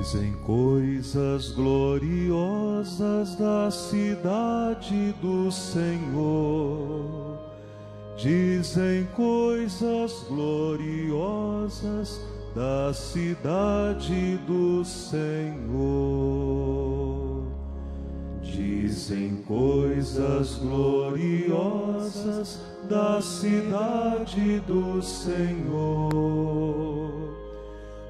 Dizem coisas gloriosas da cidade do Senhor. Dizem coisas gloriosas da cidade do Senhor. Dizem coisas gloriosas da cidade do Senhor.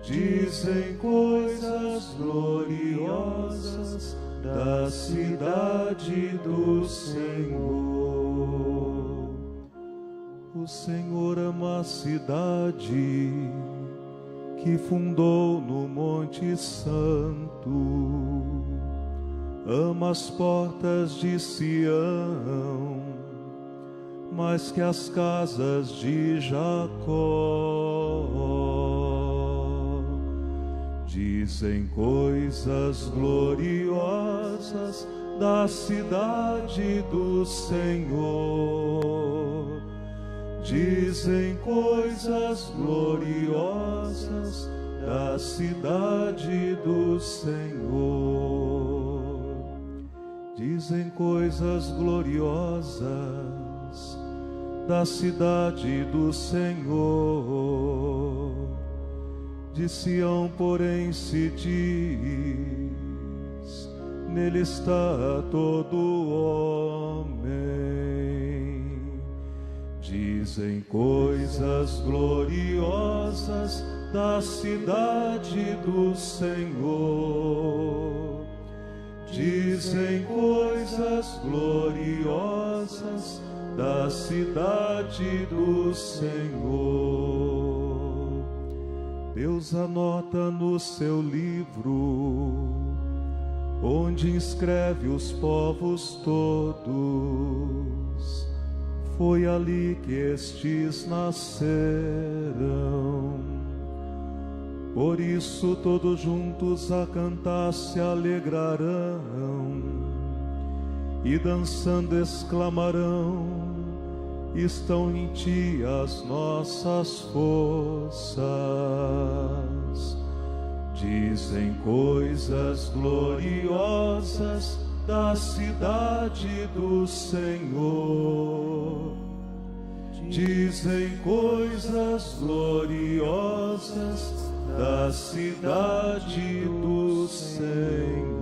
Dizem coisas gloriosas da cidade do Senhor. O Senhor ama a cidade que fundou no Monte Santo. Ama as portas de Sião, mais que as casas de Jacó. Dizem coisas gloriosas da cidade do Senhor. Dizem coisas gloriosas da cidade do Senhor. Dizem coisas gloriosas da cidade do Senhor. De Sião, porém, se diz: nele está todo homem. Dizem coisas gloriosas da cidade do Senhor. Dizem coisas gloriosas da cidade do Senhor. Deus anota no seu livro, onde inscreve os povos todos. Foi ali que estes nasceram. Por isso todos juntos a cantar se alegrarão e dançando exclamarão: estão em ti as nossas forças. Dizem coisas gloriosas da cidade do Senhor. Dizem coisas gloriosas da cidade do Senhor.